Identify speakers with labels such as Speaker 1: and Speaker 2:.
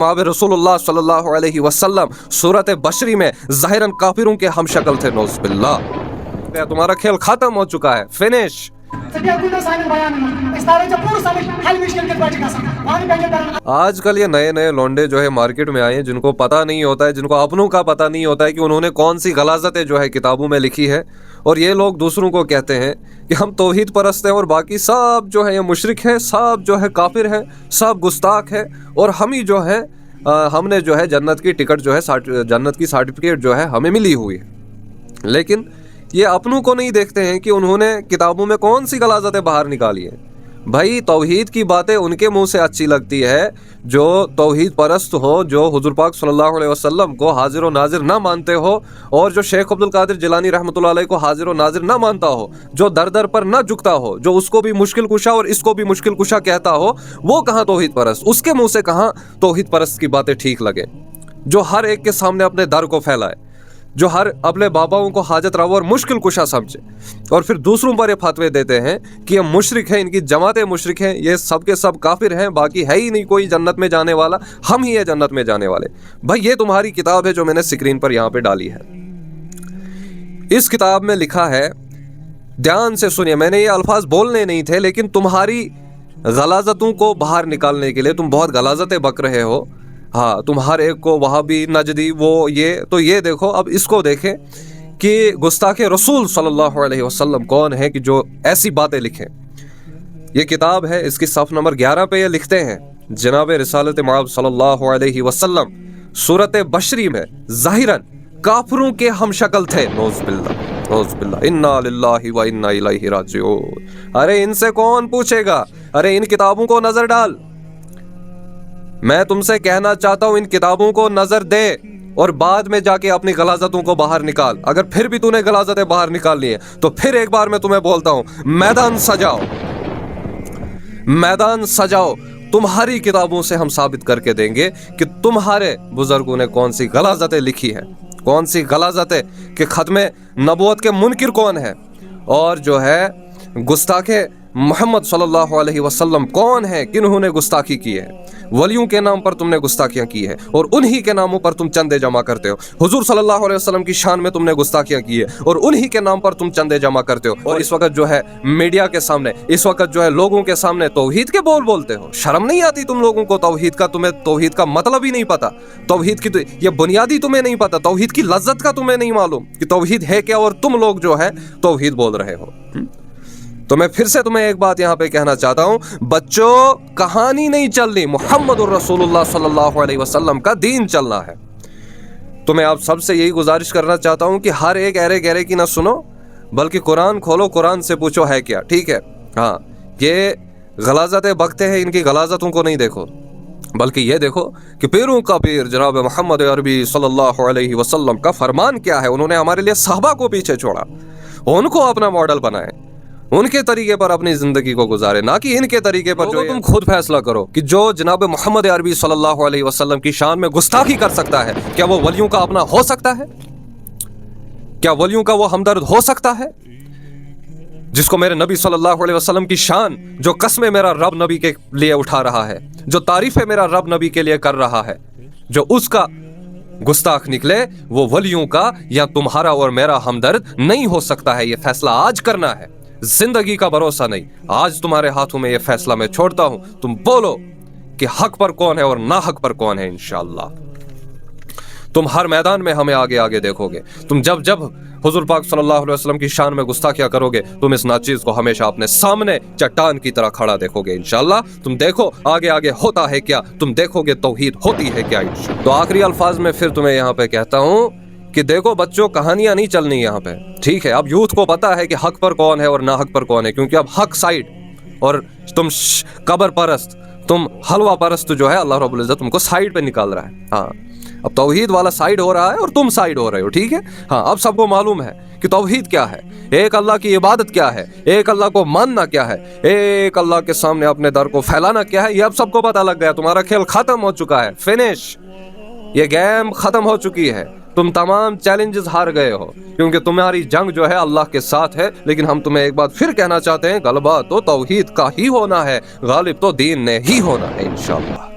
Speaker 1: जनाब रसूलुल्लाह सल्लल्लाहु अलैहि वसल्लम सूरत बशरी में ज़ाहिरन काफिरों के हम शक्ल थे, नौज़ बिल्लाह। तुम्हारा खेल खत्म हो चुका है, फिनिश। आजकल ये नए नए लौंडे जो है मार्केट में आए हैं, जिनको पता नहीं होता है, जिनको अपनों का पता नहीं होता है कि उन्होंने कौन सी गलाज़तें जो है किताबों में लिखी है, और ये लोग दूसरों को कहते हैं कि हम तौहीद परस्त हैं और बाकी सब जो है ये मुशरिक है, सब जो है काफिर है, सब गुस्ताख है, और हम ही जो है हमने जो है जन्नत की टिकट जो है जन्नत की सर्टिफिकेट जो है हमें मिली हुई है। लेकिन ये अपनों को नहीं देखते हैं कि उन्होंने किताबों में कौन सी गलाज़तें बाहर निकाली हैं। भाई तौहीद की बातें उनके मुंह से अच्छी लगती है जो तौहीद परस्त हो, जो हुजूर पाक सल्लल्लाहु अलैहि वसल्लम को हाजिर व नाजिर ना मानते हो, और जो शेख अब्दुल कादिर जिलानी रहमतुल्लाह अलैह को हाजिर व नाजिर ना मानता हो, जो दर दर पर ना झुकता हो, जो उसको भी मुश्किल कुशा और इसको भी मुश्किल कुशा कहता हो, वो कहाँ तौहीद परस्त? उसके मुंह से कहाँ तौहीद परस्त की बातें ठीक लगे? जो हर एक के सामने अपने दर को फैलाए, जो हर अपने बाबाओं को हाजत रवा और मुश्किल कुशा समझे, और फिर दूसरों पर ये फतवे देते हैं कि ये मुशरिक हैं, इनकी जमातें मुशरिक हैं, ये सब के सब काफिर हैं, बाकी है ही नहीं कोई जन्नत में जाने वाला, हम ही है जन्नत में जाने वाले। भाई ये तुम्हारी किताब है जो मैंने स्क्रीन पर यहाँ पे डाली है। इस किताब में लिखा है, ध्यान से सुनिए, मैंने ये अल्फाज बोलने नहीं थे, लेकिन तुम्हारी गलाजतों को बाहर निकालने के लिए तुम बहुत गलाजतें बक रहे हो। हाँ, तुम हर एक को वहाबी, नजदी, वो ये, तो ये देखो, अब इसको देखें कि गुस्ताखे रसूल सल्लल्लाहु अलैहि वसल्लम कौन है कि जो ऐसी बातें लिखें। ये किताब है, इसकी सफ़ नंबर 11 पे ये लिखते हैं, जनाब रिसालत मआब सल्लल्लाहु अलैहि वसल्लम सूरत बशरी में ज़ाहिरन काफिरों के हम शक्ल थे, नौज़ बिल्लाह, नौज़ बिल्लाह, इन्ना लिल्लाहि व इन्ना इलैहि राजिऊन। अरे इनसे कौन पूछेगा? अरे इन किताबों को नजर डाल। मैं तुमसे कहना चाहता हूं, इन किताबों को नजर दे और बाद में जाके अपनी गलाजतों को बाहर निकाल। अगर फिर भी तूने गलाजतें बाहर निकालनी है तो फिर एक बार मैं तुम्हें बोलता हूं, मैदान सजाओ, मैदान सजाओ। तुम्हारी किताबों से हम साबित करके देंगे कि तुम्हारे बुजुर्गों ने कौन सी गलाजतें लिखी है, कौन सी गलाजतें, कि खत्मे नबूवत के मुनकिर कौन है, और जो है गुस्ताखे मोहम्मद सल्लल्लाहु अलैहि वसल्लम कौन है, किन्होंने गुस्ताखी की है। वलियों के नाम पर तुमने गुस्ताखियां की है और उन्हीं के नामों पर तुम चंदे जमा करते हो। हुजूर सल्लल्लाहु अलैहि वसल्लम की शान में तुमने गुस्ताखियां की है और उन्हीं के नाम पर तुम चंदे जमा करते हो। और इस वक्त जो है मीडिया के सामने, इस वक्त जो है लोगों के सामने तौहीद के बोल बोलते हो। शर्म नहीं आती तुम लोगों को तौहीद का? तुम्हें तौहीद का मतलब ही नहीं पता, तौहीद की ये बुनियादी तुम्हें नहीं पता, तौहीद की लज्जत का तुम्हें नहीं मालूम कि तौहीद है क्या, और तुम लोग जो है तौहीद बोल रहे हो। तो मैं फिर से तुम्हें एक बात यहाँ पे कहना चाहता हूँ, बच्चों कहानी नहीं चलनी, मुहम्मदुर रसूलुल्लाह सल्लल्लाहु अलैहि वसल्लम का दीन चलना है। तो मैं आप सबसे यही गुजारिश करना चाहता हूँ कि हर एक अरे गहरे की ना सुनो, बल्कि कुरान खोलो, कुरान से पूछो है क्या, ठीक है? हाँ, ये गलाजतें बकते हैं, इनकी गलाजतों को नहीं देखो, बल्कि ये देखो कि पीरों का पीर जनाब मोहम्मद अरबी सल्लल्लाहु अलैहि वसल्लम का फरमान क्या है। उन्होंने हमारे लिए सहाबा को पीछे छोड़ा, उनको अपना मॉडल बनाए, उनके तरीके पर अपनी जिंदगी को गुजारे, ना कि इनके तरीके पर। जो तुम खुद फैसला करो कि जो जनाब मोहम्मद अरबी सल्लल्लाहु अलैहि वसल्लम की शान में गुस्ताखी कर सकता है, क्या वो वलियों का अपना हो सकता है? क्या वलियों का वो हमदर्द हो सकता है? जिसको मेरे नबी सल्लल्लाहु अलैहि वसल्लम की शान, जो कसमें मेरा रब नबी के लिए उठा रहा है, जो तारीफें मेरा रब नबी के लिए कर रहा है, जो उसका गुस्ताख निकले, वो वलियों का या तुम्हारा और मेरा हमदर्द नहीं हो सकता है। ये फैसला आज करना है, जिंदगी का भरोसा नहीं। आज तुम्हारे हाथों में ये फैसला मैं छोड़ता हूं, तुम बोलो कि हक पर कौन है और ना हक पर कौन है। इंशाअल्लाह तुम हर मैदान में हमें आगे आगे देखोगे। तुम जब जब हुजूर पाक सल्लल्लाहु अलैहि वसल्लम की शान में गुस्ताखियां करोगे, तुम इस नाचीज को हमेशा अपने सामने चट्टान की तरह खड़ा देखोगे। इंशाअल्लाह तुम देखो आगे आगे होता है क्या, तुम देखोगे तौहीद होती है क्या। तो आखिरी अल्फाज में फिर तुम्हें यहाँ पे कहता हूँ कि देखो बच्चों, कहानियां नहीं चलनी यहाँ पे, ठीक है? अब यूथ को पता है कि हक पर कौन है और ना हक पर कौन है, क्योंकि अब हक साइड और तुम कबर परस्त, तुम हलवा परस्त जो है, अल्लाह रब्बुल इज्जत तुमको साइड पे निकाल रहा है। हाँ, अब तौहीद वाला साइड हो रहा है और तुम साइड हो रहे हो, ठीक है? हाँ, अब सबको मालूम है कि तौहीद क्या है, एक अल्लाह की इबादत क्या है, एक अल्लाह को मानना क्या है, एक अल्लाह के सामने अपने दर को फैलाना क्या है। ये अब सबको पता लग गया। तुम्हारा खेल खत्म हो चुका है, फिनिश। ये गेम खत्म हो चुकी है, तुम तमाम चैलेंजेस हार गए हो, क्योंकि तुम्हारी जंग जो है अल्लाह के साथ है। लेकिन हम तुम्हें एक बात फिर कहना चाहते हैं, गलबा तो तौहीद का ही होना है, गालिब तो दीन ने ही होना है इंशाअल्लाह।